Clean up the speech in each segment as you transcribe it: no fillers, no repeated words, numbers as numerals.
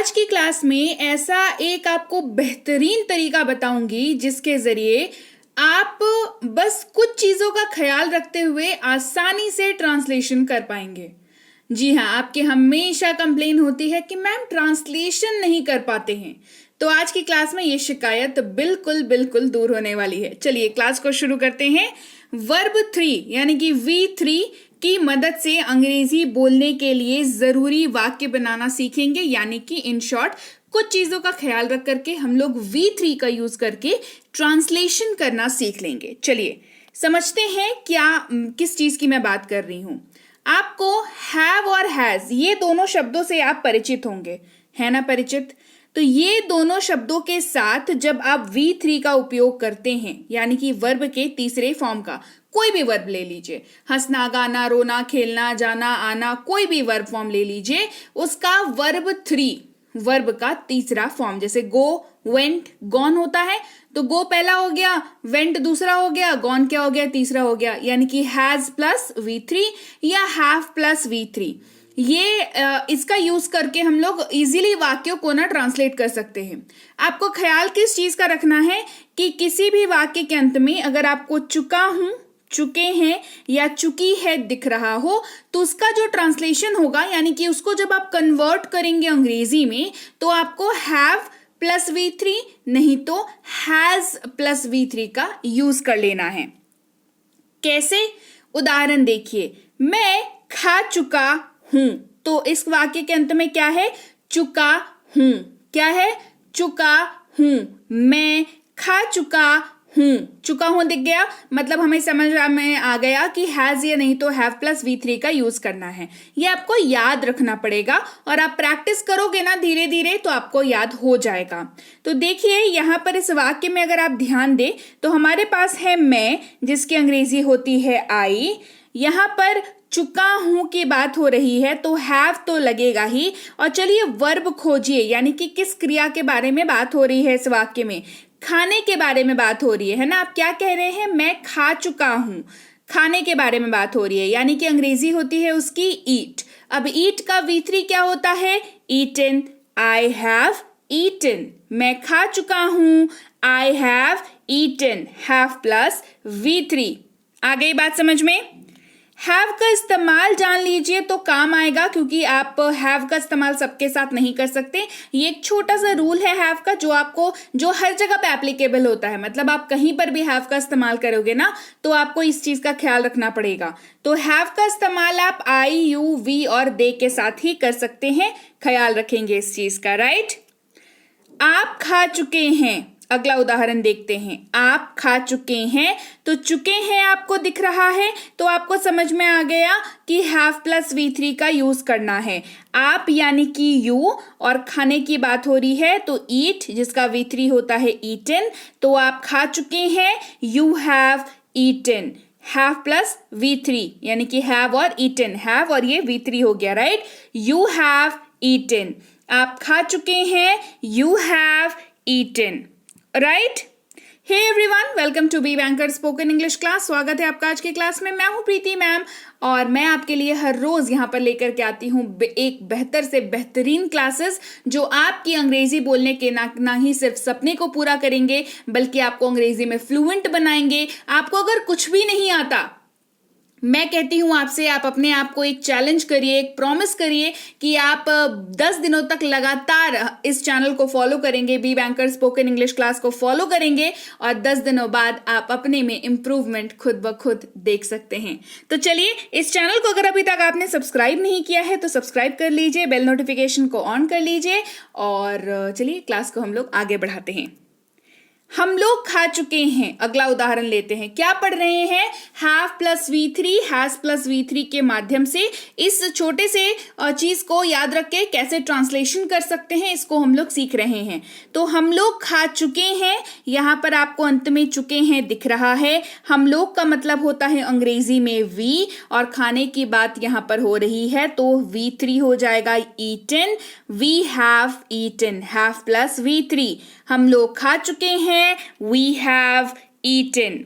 आज की क्लास में ऐसा एक आपको बेहतरीन तरीका बताऊंगी जिसके जरिए आप बस कुछ चीजों का ख्याल रखते हुए आसानी से ट्रांसलेशन कर पाएंगे। जी हाँ, आपके हमेशा कंप्लेन होती है कि मैम ट्रांसलेशन नहीं कर पाते हैं, तो आज की क्लास में ये शिकायत बिल्कुल बिल्कुल दूर होने वाली है। चलिए क्लास को शुरू करते हैं। वर्ब 3 यानी कि V3 की मदद से अंग्रेजी बोलने के लिए जरूरी वाक्य बनाना सीखेंगे, यानी कि इन शॉर्ट कुछ चीजों का ख्याल रख करके हम लोग V3 का यूज करके ट्रांसलेशन करना सीख लेंगे। चलिए समझते हैं किस चीज की मैं बात कर रही हूं। आपको हैव और हैज ये दोनों शब्दों से आप परिचित होंगे, है ना परिचित। तो ये दोनों शब्दों के साथ जब आप V3 का उपयोग करते हैं, यानी कि वर्ब के तीसरे फॉर्म का, कोई भी वर्ब ले लीजिए, हंसना, गाना, रोना, खेलना, जाना, आना, कोई भी वर्ब फॉर्म ले लीजिए, उसका वर्ब 3 वर्ब का तीसरा फॉर्म, जैसे गो, वेंट, गॉन होता है, तो गो पहला हो गया, वेंट दूसरा हो गया, गॉन क्या हो गया, तीसरा हो गया, यानी कि हैज प्लस V3 या हैव प्लस V3। ये इसका यूज करके हम लोग इजीली वाक्यों को ना ट्रांसलेट कर सकते हैं। आपको ख्याल किस चीज का रखना है कि किसी भी वाक्य के अंत में अगर आपको चुका हूं, चुके हैं या चुकी है दिख रहा हो, तो उसका जो ट्रांसलेशन होगा, यानी कि उसको जब आप कन्वर्ट करेंगे अंग्रेजी में, तो आपको हैव प्लस V3 नहीं तो हैज प्लस V3 का यूज कर लेना है। कैसे? उदाहरण देखिए, मैं खा चुका हूं, तो इस वाक्य के अंत में क्या है? चुका हूं। क्या है? चुका हूं। मैं खा चुका हूं, चुका हूं दिख गया, मतलब हमें समझ में आ गया कि हैज या नहीं तो हैव प्लस V3 का यूज करना है। ये आपको याद रखना पड़ेगा और आप प्रैक्टिस करोगे ना धीरे धीरे तो आपको याद हो जाएगा। तो देखिए यहाँ पर इस वाक्य में अगर आप ध्यान दें तो हमारे पास है मैं, जिसकी अंग्रेजी होती है आई। यहाँ पर चुका हूं की बात हो रही है तो हैव तो लगेगा ही। और चलिए वर्ब खोजिए, यानी कि किस क्रिया के बारे में बात हो रही है इस वाक्य में? खाने के बारे में बात हो रही है ना। आप क्या कह रहे हैं? मैं खा चुका हूं, खाने के बारे में बात हो रही है, यानी कि अंग्रेजी होती है उसकी ईट। अब ईट का V3 क्या होता है? ईटन। आई हैव ईटन, मैं खा चुका हूं, I have eaten, have plus V3। आ गई बात समझ में? हैव का इस्तेमाल जान लीजिए तो काम आएगा, क्योंकि आप हैव का इस्तेमाल सबके साथ नहीं कर सकते। ये एक छोटा सा रूल है हैव का जो हर जगह पे एप्लीकेबल होता है, मतलब आप कहीं पर भी हैव का इस्तेमाल करोगे ना तो आपको इस चीज का ख्याल रखना पड़ेगा। तो हैव का इस्तेमाल आप आई, यू, वी और दे के साथ ही कर सकते हैं, ख्याल रखेंगे इस चीज का। राइट? आप खा चुके हैं, अगला उदाहरण देखते हैं। आप खा चुके हैं, तो चुके हैं आपको दिख रहा है, तो आपको समझ में आ गया कि हैव प्लस V3 का यूज करना है। आप यानी कि यू, और खाने की बात हो रही है तो ईट, जिसका V3 होता है ईटन, तो आप खा चुके हैं, you have eaten, have plus V3 यानी कि हैव और ईटन, हैव और ये V3 हो गया। राइट? यू हैव ईटन, आप खा चुके हैं, you have eaten. Right? Hey everyone, welcome to B Banker spoken English class. स्वागत है आपका आज की क्लास में। मैं हूं प्रीति मैम और मैं आपके लिए हर रोज यहाँ पर लेकर के आती हूँ एक बेहतर से बेहतरीन क्लासेस, जो आपकी अंग्रेजी बोलने के ना ही सिर्फ सपने को पूरा करेंगे बल्कि आपको अंग्रेजी में फ्लुएंट बनाएंगे। आपको अगर कुछ भी नहीं आता, मैं कहती हूं आपसे, आप अपने आप को एक चैलेंज करिए, एक प्रॉमिस करिए कि आप 10 दिनों तक लगातार इस चैनल को फॉलो करेंगे, B Banker spoken English class को फॉलो करेंगे और 10 दिनों बाद आप अपने में इम्प्रूवमेंट खुद ब खुद देख सकते हैं। तो चलिए, इस चैनल को अगर अभी तक आपने सब्सक्राइब नहीं किया है तो सब्सक्राइब कर लीजिए, बेल नोटिफिकेशन को ऑन कर लीजिए और चलिए क्लास को हम लोग आगे बढ़ाते हैं। हम लोग खा चुके हैं, अगला उदाहरण लेते हैं। क्या पढ़ रहे हैं? Have plus V3, has plus V3 के माध्यम से इस छोटे से चीज को याद रख के कैसे ट्रांसलेशन कर सकते हैं, इसको हम लोग सीख रहे हैं। तो हम लोग खा चुके हैं, यहाँ पर आपको अंत में चुके हैं दिख रहा है। हम लोग का मतलब होता है अंग्रेजी में वी, और खाने की बात यहाँ पर हो रही है तो V3 हो जाएगा eaten. We have eaten, have plus V3। हम लोग खा चुके हैं, we have eaten।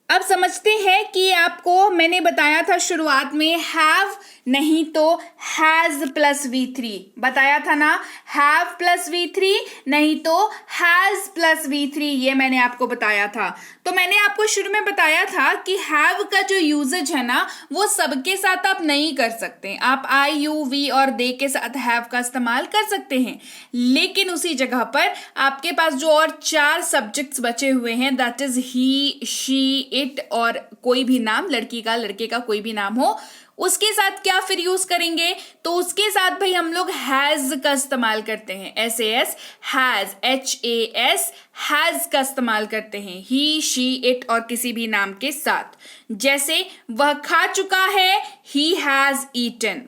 अब समझते हैं कि आपको मैंने बताया था शुरुआत में हैव नहीं तो हैज प्लस V3, बताया था ना, हैव प्लस V3 नहीं तो हैज प्लस V3, ये मैंने आपको बताया था। तो मैंने आपको शुरू में बताया था कि हैव का जो यूजेज है ना वो सबके साथ आप नहीं कर सकते। आप आई यू वी और दे के साथ हैव का इस्तेमाल कर सकते हैं, लेकिन उसी जगह पर आपके पास जो और 4 सब्जेक्ट्स बचे हुए हैं, that is he, she, it और कोई भी नाम, लड़की का, लड़के का कोई भी नाम हो, उसके साथ क्या फिर यूज करेंगे? तो उसके साथ भाई हम लोग हैज का इस्तेमाल करते हैं, SAS, हैज, HAS, हैज का इस्तेमाल करते हैं ही, शी, इट और किसी भी नाम के साथ। जैसे वह खा चुका है, ही हैज ईटन।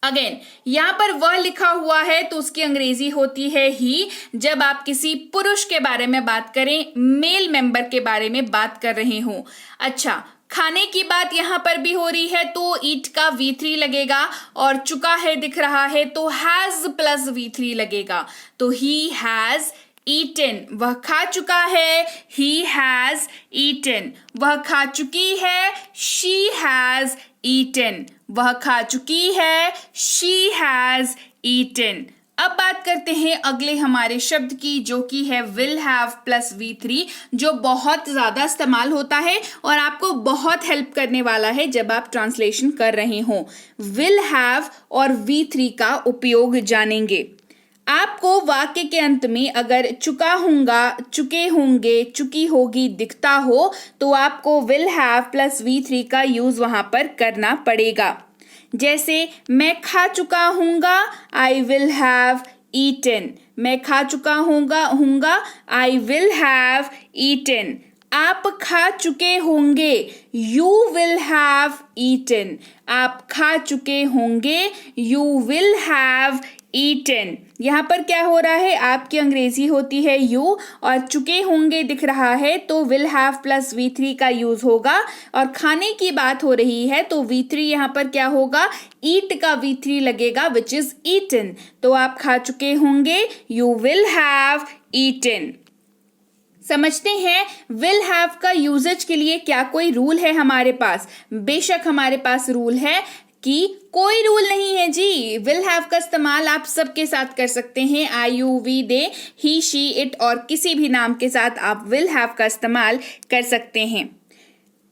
अगेन यहां पर वह लिखा हुआ है तो उसकी अंग्रेजी होती है ही। जब आप किसी पुरुष के बारे में बात करें, मेल मेंबर के बारे में बात कर रहे हो। अच्छा, खाने की बात यहां पर भी हो रही है तो ईट का V3 लगेगा, और चुका है दिख रहा है तो हैज प्लस V3 लगेगा, तो ही हैज ईटन। वह खा चुका है, ही हैज ईटन। वह खा चुकी है, शी हैज ईटन। वह खा चुकी है, शी हैज ईटन। अब बात करते हैं अगले हमारे शब्द की, जो कि है विल हैव प्लस V3, जो बहुत ज्यादा इस्तेमाल होता है और आपको बहुत हेल्प करने वाला है जब आप ट्रांसलेशन कर रहे हो। विल हैव और V3 का उपयोग जानेंगे। आपको वाक्य के अंत में अगर चुका होगा, चुके होंगे, चुकी होगी दिखता हो तो आपको विल हैव प्लस V3 का यूज वहां पर करना पड़ेगा। जैसे मैं खा चुका हूंगा, आई विल हैव ईटन। मैं खा चुका हूंगा, आई विल हैव ईटन। आप खा चुके होंगे, यू विल हैव ईटन। आप खा चुके होंगे, यू विल हैव ईटन। यहाँ पर क्या हो रहा है, आपकी अंग्रेजी होती है यू और चुके होंगे दिख रहा है तो विल हैव प्लस V3 का यूज होगा, और खाने की बात हो रही है तो V3 यहाँ पर क्या होगा, ईट का V3 लगेगा विच इज ईटन। तो आप खा चुके होंगे, यू विल हैव ईटन। समझते हैं विल हैव का यूजेज के लिए क्या कोई रूल है हमारे पास? बेशक हमारे पास रूल है कि कोई रूल नहीं है जी। विल हैव का इस्तेमाल आप सबके साथ कर सकते हैं, I you we they, he, she, it और किसी भी नाम के साथ आप विल हैव का इस्तेमाल कर सकते हैं।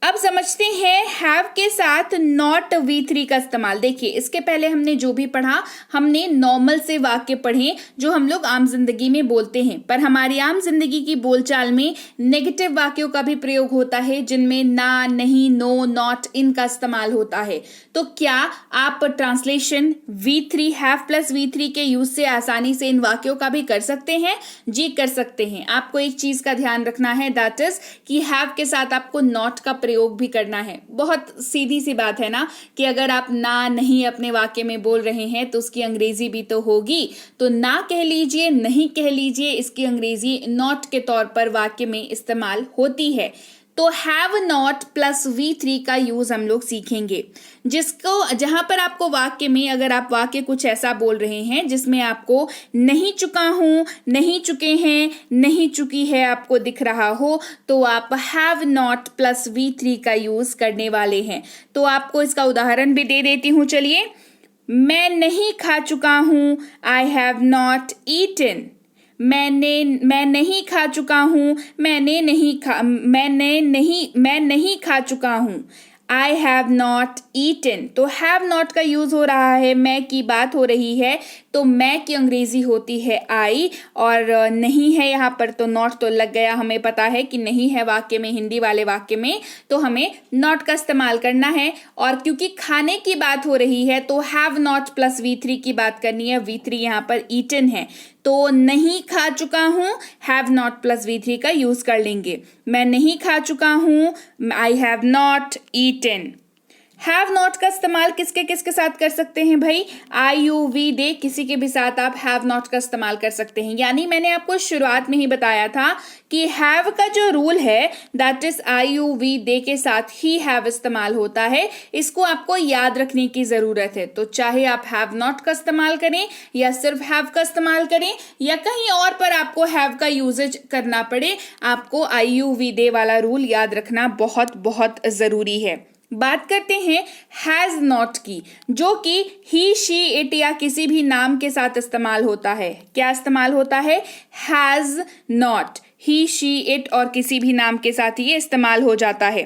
अब समझते हैं हैव के साथ नॉट V3 का इस्तेमाल। देखिए इसके पहले हमने जो भी पढ़ा, हमने नॉर्मल से वाक्य पढ़े जो हम लोग आम जिंदगी में बोलते हैं, पर हमारी आम जिंदगी की बोलचाल में नेगेटिव वाक्यों का भी प्रयोग होता है जिनमें ना, नहीं, नो, नॉट इनका इस्तेमाल होता है। तो क्या आप translation V3 have plus V3 के यूज से आसानी से इन वाक्यों का भी कर सकते हैं? जी कर सकते हैं। आपको एक चीज का ध्यान रखना है, दैट इज कि हैव के साथ आपको नॉट का प्रयोग भी करना है। बहुत सीधी सी बात है ना कि अगर आप ना, नहीं अपने वाक्य में बोल रहे हैं तो उसकी अंग्रेजी भी तो होगी, तो ना कह लीजिए, नहीं कह लीजिए, इसकी अंग्रेजी नॉट के तौर पर वाक्य में इस्तेमाल होती है। तो हैव नॉट प्लस V3 का यूज हम लोग सीखेंगे, जिसको जहां पर आपको वाक्य में, अगर आप वाक्य कुछ ऐसा बोल रहे हैं जिसमें आपको नहीं चुका हूं, नहीं चुके हैं, नहीं चुकी है आपको दिख रहा हो, तो आप हैव नॉट प्लस V3 का यूज करने वाले हैं। तो आपको इसका उदाहरण भी दे देती हूं, चलिए। मैं नहीं खा चुका हूं, आई हैव नॉट ईटन। मैं नहीं खा चुका हूं, मैं नहीं खा चुका हूं, आई हैव नॉट ईटन। तो हैव नॉट का यूज हो रहा है, मैं की बात हो रही है तो मैं की अंग्रेजी होती है आई, और नहीं है यहाँ पर तो नॉट तो लग गया। हमें पता है कि नहीं है वाक्य में, हिंदी वाले वाक्य में, तो हमें नॉट का इस्तेमाल करना है। और क्योंकि खाने की बात हो रही है तो हैव नॉट प्लस V3 की बात करनी है। V3 यहाँ पर ईटन है, तो नहीं खा चुका हूं, हैव नॉट प्लस V3 का यूज कर लेंगे। मैं नहीं खा चुका हूं, I have not eaten. Have not का इस्तेमाल किसके किसके साथ कर सकते हैं भाई? आई यू वी दे, किसी के भी साथ आप हैव नॉट का इस्तेमाल कर सकते हैं। यानी मैंने आपको शुरुआत में ही बताया था कि हैव का जो रूल है that is I you we they के साथ ही हैव इस्तेमाल होता है। इसको आपको याद रखने की जरूरत है। तो चाहे आप हैव नॉट का इस्तेमाल करें या सिर्फ हैव का इस्तेमाल करें या कहीं और पर आपको हैव का यूजेज करना पड़े, आपको आई यू वी दे वाला रूल याद रखना बहुत बहुत जरूरी है। बात करते हैं हैज नॉट की, जो कि ही शी इट या किसी भी नाम के साथ इस्तेमाल होता है। क्या इस्तेमाल होता है? Has not, he she it और किसी भी नाम के साथ ये इस्तेमाल हो जाता है।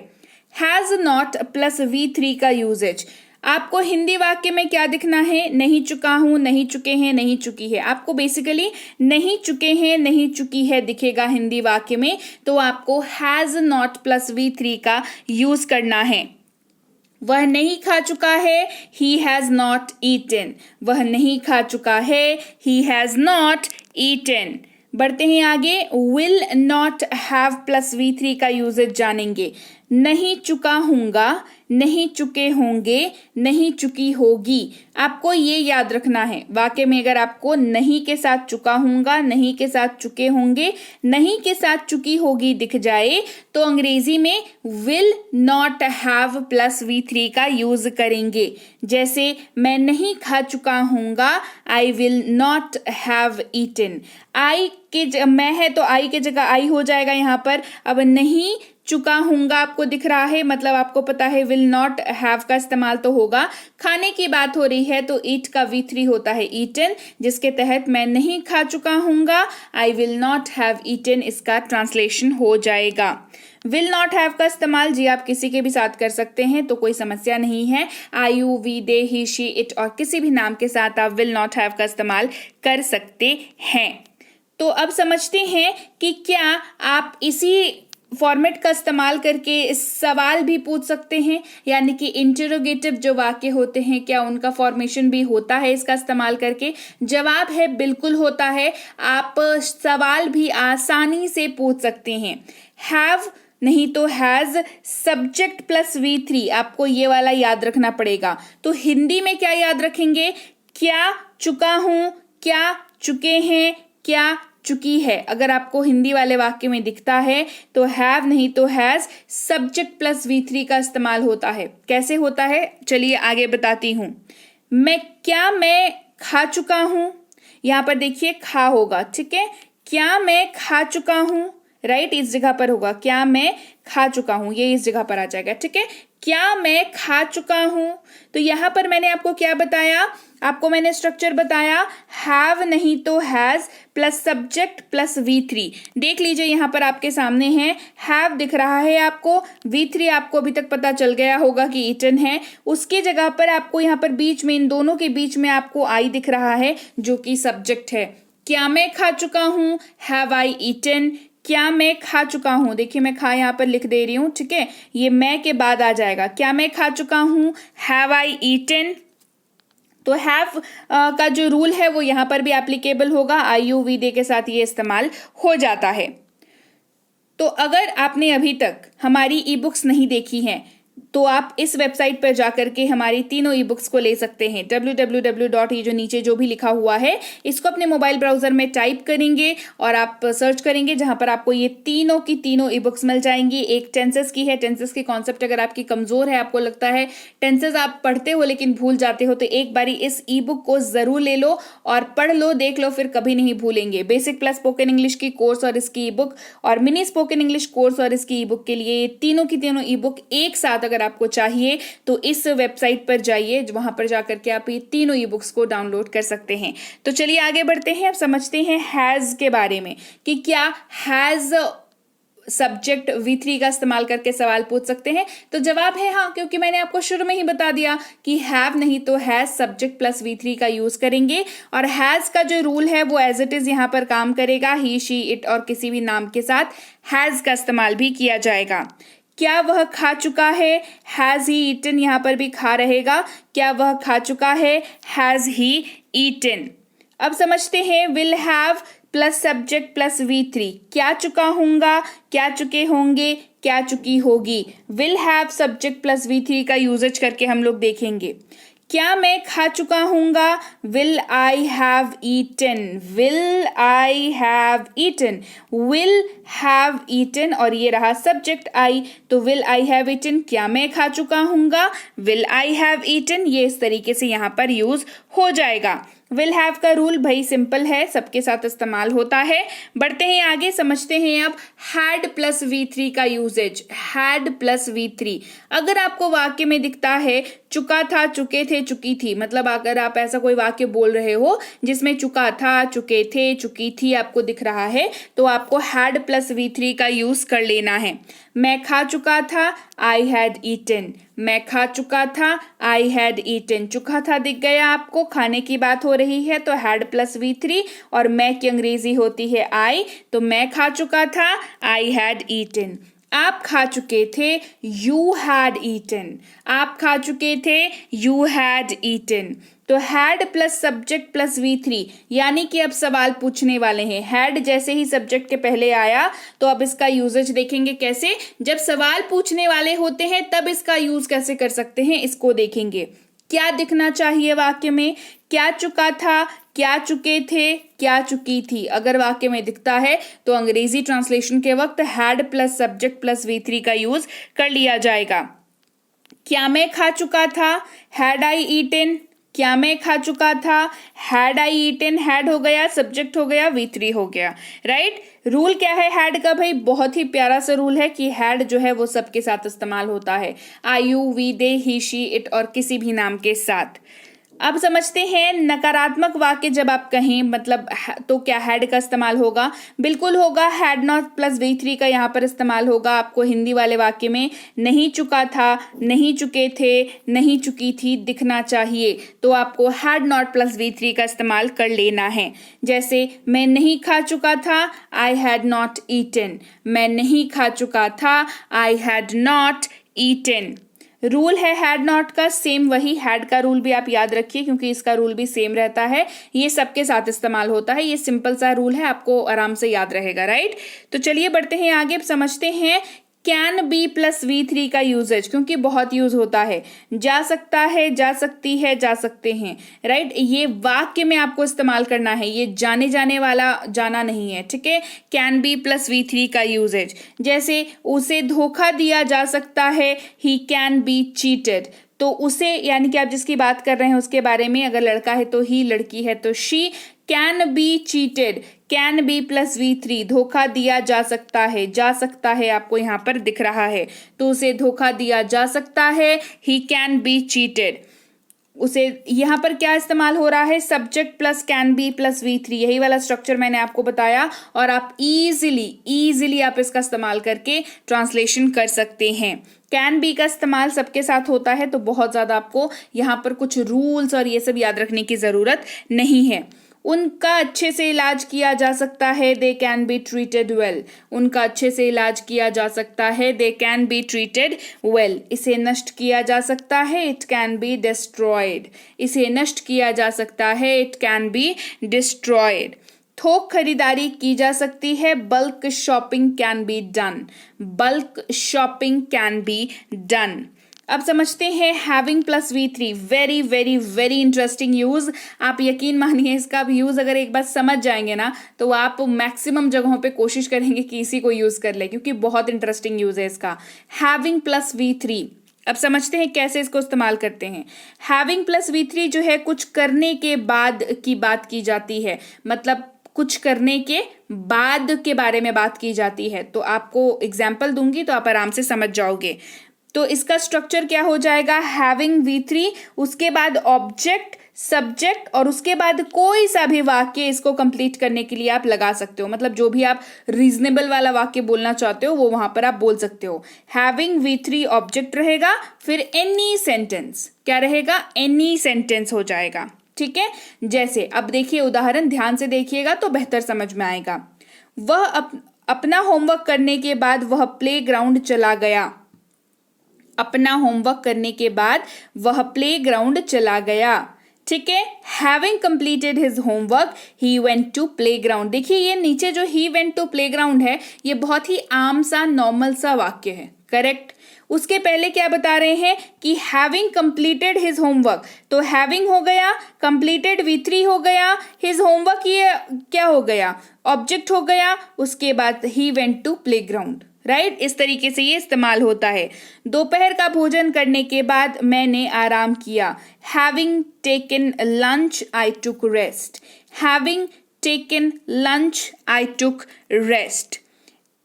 हैज नॉट प्लस V3 का यूजेज, आपको हिंदी वाक्य में क्या दिखना है? नहीं चुका हूं, नहीं चुके हैं, नहीं चुकी है। आपको बेसिकली नहीं चुके हैं, नहीं चुकी है दिखेगा हिंदी वाक्य में, तो आपको हैज नॉट प्लस V3 का यूज करना है। वह नहीं खा चुका है, ही हैज नॉट ईटन, वह नहीं खा चुका है, ही हैज नॉट ईटन। बढ़ते हैं आगे, will not have plus V3 का यूजेज जानेंगे। नहीं चुका हूंगा, नहीं चुके होंगे, नहीं चुकी होगी। आपको ये याद रखना है, वाक्य में अगर आपको नहीं के साथ चुका हूंगा, नहीं के साथ चुके होंगे, नहीं के साथ चुकी होगी दिख जाए तो अंग्रेजी में will not have plus V3 का यूज करेंगे। जैसे मैं नहीं खा चुका हूंगा, I will not have eaten. I के मैं है तो आई के जगह आई हो जाएगा यहाँ पर। अब नहीं चुका हूंगा आपको दिख रहा है, मतलब आपको पता है विल नॉट हैव का इस्तेमाल तो होगा। खाने की बात हो रही है तो ईट का V3 होता है ईटन, जिसके तहत मैं नहीं खा चुका हूंगा, I will not have eaten, इसका ट्रांसलेशन हो जाएगा। विल नॉट हैव का इस्तेमाल जी आप किसी के भी साथ कर सकते हैं, तो कोई समस्या नहीं है। I you we they he she it और किसी भी नाम के साथ आप विल नॉट हैव का इस्तेमाल कर सकते हैं। तो अब समझते हैं कि क्या आप इसी फॉर्मेट का इस्तेमाल करके सवाल भी पूछ सकते हैं, यानी कि इंटरोगेटिव जो वाक्य होते हैं क्या उनका फॉर्मेशन भी होता है इसका इस्तेमाल करके? जवाब है बिल्कुल होता है। आप सवाल भी आसानी से पूछ सकते हैं। हैव नहीं तो हैज, सब्जेक्ट प्लस V3, आपको ये वाला याद रखना पड़ेगा। तो हिंदी में क्या याद रखेंगे? क्या चुका हूं, क्या चुके हैं, क्या चुकी है। अगर आपको हिंदी वाले वाक्य में दिखता है तो हैव नहीं तो हैज, सब्जेक्ट प्लस V3 का इस्तेमाल होता है। कैसे होता है चलिए आगे बताती हूं। मैं खा चुका हूं, यहां पर देखिए खा होगा, ठीक है। क्या मैं खा चुका हूं, राइट, इस जगह पर होगा क्या मैं खा चुका हूं, ये इस जगह पर आ जाएगा, ठीक है। क्या मैं खा चुका हूं, तो यहां पर मैंने आपको क्या बताया? आपको मैंने स्ट्रक्चर बताया, हैव नहीं तो has plus subject plus V3। देख लीजिए यहां पर आपके सामने है, हैव दिख रहा है आपको, V3 आपको अभी तक पता चल गया होगा कि ईटन है। उसकी जगह पर आपको यहां पर बीच में, इन दोनों के बीच में आपको आई दिख रहा है जो कि सब्जेक्ट है। क्या मैं खा चुका हूं, हैव आई ईटन। क्या मैं खा चुका हूं, देखिए मैं खा यहां पर लिख दे रही हूं, ठीक है, ये मैं के बाद आ जाएगा। क्या मैं खा चुका हूं, हैव आई ईटन। तो हैव का जो रूल है वो यहां पर भी एप्लीकेबल होगा, आई यू वी दे के साथ ये इस्तेमाल हो जाता है। तो अगर आपने अभी तक हमारी ई बुक्स नहीं देखी हैं तो आप इस वेबसाइट पर जाकर के हमारी तीनों ई बुक्स को ले सकते हैं। www. ये जो नीचे जो भी लिखा हुआ है इसको अपने मोबाइल ब्राउजर में टाइप करेंगे और आप सर्च करेंगे, जहां पर आपको ये तीनों की तीनों ई बुक्स मिल जाएंगी। एक टेंसेस की है, टेंसेस की कॉन्सेप्ट अगर आपकी कमजोर है, आपको लगता है टेंसेस आप पढ़ते हो लेकिन भूल जाते हो, तो एक बारी इस ई बुक को जरूर ले लो और पढ़ लो, देख लो, फिर कभी नहीं भूलेंगे। बेसिक प्लस स्पोकन इंग्लिश की कोर्स और इसकी ई बुक और मिनी स्पोकन इंग्लिश कोर्स और इसकी ई बुक के लिए तीनों की तीनों ई बुक एक साथ अगर आपको चाहिए तो इस वेबसाइट पर जाइए, वहां पर जाकर के आप ये तीनों ई बुक्स को डाउनलोड कर सकते हैं। तो चलिए आगे बढ़ते हैं, अब समझते हैं हैज के बारे में कि क्या हैज सब्जेक्ट V3 का इस्तेमाल करके सवाल पूछ सकते हैं। तो जवाब है हाँ, क्योंकि मैंने आपको शुरू में ही बता दिया कि हैव नहीं तो हैज, सब्जेक्ट प्लस V3 का यूज करेंगे और हैज का जो रूल है वो एज इट इज यहां पर काम करेगा। ही शी इट और किसी भी नाम के साथ हैज का इस्तेमाल भी किया जाएगा। क्या वह खा चुका है, हैज ही ईटन, यहां पर भी खा रहेगा। क्या वह खा चुका है, हैज ही ईटन। अब समझते हैं will have plus subject plus V3। क्या चुका हूंगा, क्या चुके होंगे, क्या चुकी होगी। Will have subject plus V3 का यूजेज करके हम लोग देखेंगे। क्या मैं खा चुका हूंगा, will I have eaten. Will I have eaten. Will have eaten और ये रहा सब्जेक्ट आई, तो विल आई हैव ईटन, क्या मैं खा चुका हूँगा, विल आई हैव ईटन, ये इस तरीके से यहाँ पर यूज हो जाएगा। विल हैव का रूल भाई सिंपल है, सबके साथ इस्तेमाल होता है। बढ़ते हैं आगे, समझते हैं अब हैड प्लस V3 का यूजेज। हैड प्लस V3 अगर आपको वाक्य में दिखता है चुका था, चुके थे, चुकी थी, मतलब अगर आप ऐसा कोई वाक्य बोल रहे हो जिसमें चुका था, चुके थे, चुकी थी आपको दिख रहा है, तो आपको हैड प्लस V3 का यूज कर लेना है। मैं खा चुका था, आई हैड ईटन, मैं खा चुका था, आई हैड ईटन, चुका था दिख गया आपको, खाने की बात हो रही है तो हैड प्लस V3 और मैं की अंग्रेजी होती है आई, तो मैं खा चुका था, आई हैड ईटन। आप खा चुके थे, यू हैड ईटन, आप खा चुके थे, यू हैड ईटन। तो had plus subject plus V3 यानी कि अब सवाल पूछने वाले हैं। हैड जैसे ही सब्जेक्ट के पहले आया तो अब इसका यूजेज देखेंगे कैसे, जब सवाल पूछने वाले होते हैं तब इसका यूज कैसे कर सकते हैं इसको देखेंगे। क्या दिखना चाहिए वाक्य में, क्या चुका था, क्या चुके थे, क्या चुकी थी। अगर वाक्य में दिखता है तो अंग्रेजी ट्रांसलेशन के वक्त had plus subject plus V3 का यूज कर लिया जाएगा। क्या मैं खा चुका था, हैड आई ईटन, क्या मैं खा चुका था, हैड आई ईटन, हैड हो गया, सब्जेक्ट हो गया, V3 हो गया, राइट। रूल क्या है हैड का भाई, बहुत ही प्यारा सा रूल है कि हैड जो है वो सबके साथ इस्तेमाल होता है, I you we they he she it और किसी भी नाम के साथ। अब समझते हैं नकारात्मक वाक्य जब आप कहें मतलब तो क्या हैड का इस्तेमाल होगा, बिल्कुल होगा, हैड नॉट प्लस V3 का यहाँ पर इस्तेमाल होगा। आपको हिंदी वाले वाक्य में नहीं चुका था, नहीं चुके थे, नहीं चुकी थी दिखना चाहिए, तो आपको हैड नॉट प्लस V3 का इस्तेमाल कर लेना है। जैसे मैं नहीं खा चुका था, आई हैड नॉट ईटन, मैं नहीं खा चुका था, I had not eaten. Rule है हैड नॉट का सेम, वही हैड का रूल भी आप याद रखिए क्योंकि इसका रूल भी सेम रहता है, ये सबके साथ इस्तेमाल होता है, ये सिंपल सा रूल है, आपको आराम से याद रहेगा, राइट। तो चलिए बढ़ते हैं आगे, समझते हैं कैन बी प्लस V3 का यूजेज, क्योंकि बहुत यूज होता है। जा सकता है, जा सकती है, जा सकते हैं, राइट। ये वाक्य में आपको इस्तेमाल करना है, ये जाने जाने वाला जाना नहीं है, ठीक है। कैन बी प्लस V3 का यूजेज, जैसे उसे धोखा दिया जा सकता है, ही कैन बी चीटेड, तो उसे यानी कि आप जिसकी बात कर रहे हैं उसके बारे में, अगर लड़का है तो ही, लड़की है तो she, can be cheated, can be plus V3, धोखा दिया जा सकता है आपको यहाँ पर दिख रहा है, तो उसे धोखा दिया जा सकता है, ही कैन बी चीटेड। उसे यहाँ पर क्या इस्तेमाल हो रहा है, subject plus can be plus V3, यही वाला स्ट्रक्चर मैंने आपको बताया और आप इजीली आप इसका इस्तेमाल करके ट्रांसलेशन कर सकते हैं। कैन बी का इस्तेमाल सबके साथ होता है तो बहुत ज़्यादा आपको यहाँ पर कुछ रूल्स और ये सब याद रखने की ज़रूरत नहीं है। उनका अच्छे से इलाज किया जा सकता है, they can be treated well, उनका अच्छे से इलाज किया जा सकता है, they can be treated well. इसे नष्ट किया जा सकता है, इट कैन बी डिस्ट्रॉयड, इसे नष्ट किया जा सकता है, इट कैन बी डिस्ट्रॉयड। थोक खरीदारी की जा सकती है, bulk shopping can be done, bulk shopping can be done. अब समझते हैं having plus V3, very very very interesting use. आप यकीन मानिए इसका यूज अगर एक बार समझ जाएंगे ना तो आप मैक्सिमम जगहों पे कोशिश करेंगे कि इसी को यूज कर ले, क्योंकि बहुत इंटरेस्टिंग यूज है इसका। हैविंग प्लस V3, अब समझते हैं कैसे इसको इस्तेमाल करते हैं। हैविंग प्लस V3 जो है कुछ करने के बाद की बात की जाती है, मतलब कुछ करने के बाद के बारे में बात की जाती है। तो आपको एग्जाम्पल दूंगी तो आप आराम से समझ जाओगे। तो इसका स्ट्रक्चर क्या हो जाएगा, हैविंग V3, उसके बाद ऑब्जेक्ट, सब्जेक्ट और उसके बाद कोई सा भी वाक्य इसको कंप्लीट करने के लिए आप लगा सकते हो, मतलब जो भी आप रीजनेबल वाला वाक्य बोलना चाहते हो वो वहां पर आप बोल सकते हो। हैविंग V3 ऑब्जेक्ट रहेगा, फिर एनी सेंटेंस, क्या रहेगा, एनी सेंटेंस हो जाएगा, ठीक है। जैसे अब देखिए उदाहरण, ध्यान से देखिएगा तो बेहतर समझ में आएगा। वह अपना होमवर्क करने के बाद वह प्लेग्राउंड चला गया, अपना होमवर्क करने के बाद वह प्लेग्राउंड चला गया, ठीक है। Having completed his homework he went to playground. देखिए ये नीचे जो ही वेंट टू प्लेग्राउंड है ये बहुत ही आम सा नॉर्मल सा वाक्य है, करेक्ट। उसके पहले क्या बता रहे हैं कि हैविंग कंप्लीटेड हिज होमवर्क, तो हैविंग हो गया, कंप्लीटेड V3 हो गया, हिज होमवर्क ये क्या हो गया, ऑब्जेक्ट हो गया, उसके बाद he went to playground, right. इस तरीके से ये इस्तेमाल होता है। दोपहर का भोजन करने के बाद मैंने आराम किया, having taken lunch I took rest, having taken lunch I took rest.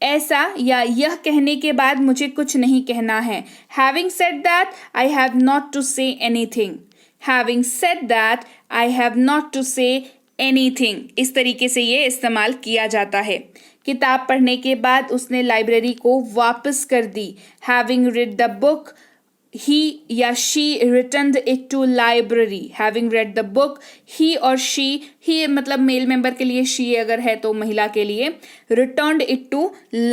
ऐसा या यह कहने के बाद मुझे कुछ नहीं कहना है, having said that I have not to say anything, having said that I have not to say anything. इस तरीके से ये इस्तेमाल किया जाता है। किताब पढ़ने के बाद उसने लाइब्रेरी को वापस कर दी, हैविंग read द बुक ही या she returned it to library, having read the book ही और she, ही मतलब मेल मेंबर के लिए, she अगर है तो महिला के लिए, returned it to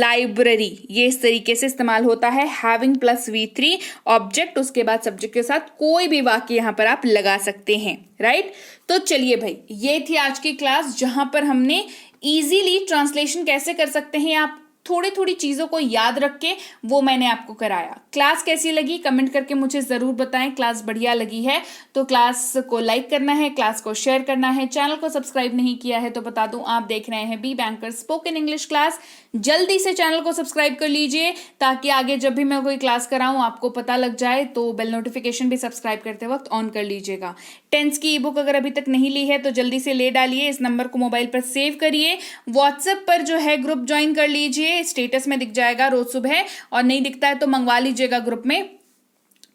library। ये इस तरीके से इस्तेमाल होता है, having प्लस V3 ऑब्जेक्ट, उसके बाद सब्जेक्ट के साथ कोई भी वाक्य यहाँ पर आप लगा सकते हैं, राइट। तो चलिए भाई, ये थी आज की क्लास जहां पर हमने इजीली ट्रांसलेशन कैसे कर सकते हैं आप थोड़ी थोड़ी चीज़ों को याद रख के, वो मैंने आपको कराया। क्लास कैसी लगी कमेंट करके मुझे ज़रूर बताएं। क्लास बढ़िया लगी है तो क्लास को लाइक करना है, क्लास को शेयर करना है, चैनल को सब्सक्राइब नहीं किया है तो बता दूं आप देख रहे हैं B Banker spoken English class. जल्दी से चैनल को सब्सक्राइब कर लीजिए ताकि आगे जब भी मैं कोई क्लास कराऊं आपको पता लग जाए, तो बेल नोटिफिकेशन भी सब्सक्राइब करते वक्त ऑन कर लीजिएगा। टेंस की ई बुक अगर अभी तक नहीं ली है तो जल्दी से ले डालिए, इस नंबर को मोबाइल पर सेव करिए, व्हाट्सएप पर जो है ग्रुप ज्वाइन कर लीजिए, स्टेटस में दिख जाएगा रोज सुबह, और नहीं दिखता है तो मंगवा लीजिएगा ग्रुप में।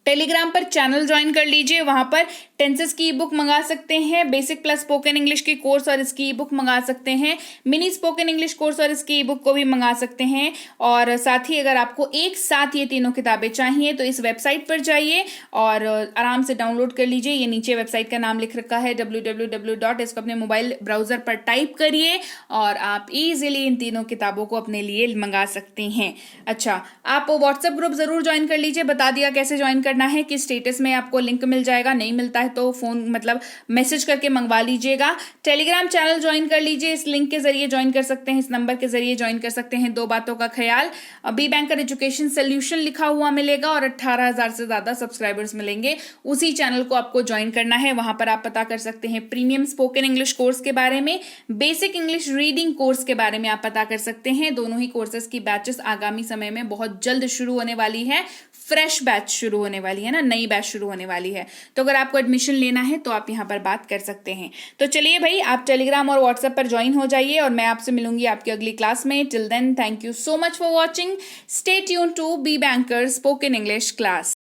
टेलीग्राम पर चैनल ज्वाइन कर लीजिए, वहां पर टेंसेस की ई बुक मंगा सकते हैं, बेसिक प्लस स्पोकन इंग्लिश की कोर्स और इसकी ई बुक मंगा सकते हैं, मिनी स्पोकन इंग्लिश कोर्स और इसकी ई बुक को भी मंगा सकते हैं। और साथ ही अगर आपको एक साथ ये तीनों किताबें चाहिए तो इस वेबसाइट पर जाइए और आराम से डाउनलोड कर लीजिए। ये नीचे वेबसाइट का नाम लिख रखा है www. इसको अपने मोबाइल ब्राउजर पर टाइप करिए और आप इजीली इन तीनों किताबों को अपने लिए मंगा सकते हैं। अच्छा, आप व्हाट्सएप ग्रुप जरूर ज्वाइन कर लीजिए, बता दिया कैसे ज्वाइन करना है कि स्टेटस में आपको लिंक मिल जाएगा, नहीं मिलता है तो फोन मतलब मैसेज करके मंगवा लीजिएगा। टेलीग्राम चैनल ज्वाइन कर लीजिए, इस लिंक के जरिए ज्वाइन कर सकते हैं, इस नंबर के जरिए ज्वाइन कर सकते हैं। 2 बातों का ख्याल, बी बैंकर एजुकेशन सोल्यूशन लिखा हुआ मिलेगा और 18,000 से ज्यादा सब्सक्राइबर्स मिलेंगे। उसी चैनल को आपको ज्वाइन करना है, वहां पर आप पता कर सकते हैं प्रीमियम स्पोकन इंग्लिश कोर्स के बारे में, बेसिक इंग्लिश रीडिंग कोर्स के बारे में आप पता कर सकते हैं। दोनों ही कोर्सेज की बैचेस आगामी समय में बहुत जल्द शुरू होने वाली है, फ्रेश बैच शुरू होने वाली है ना, नई बैच शुरू होने वाली है। तो अगर आपको एडमिशन लेना है तो आप यहाँ पर बात कर सकते हैं। तो चलिए भाई, आप टेलीग्राम और व्हाट्सएप पर ज्वाइन हो जाइए और मैं आपसे मिलूंगी आपकी अगली क्लास में। Till then, thank you so much for watching. Stay tune to B Banker spoken English class.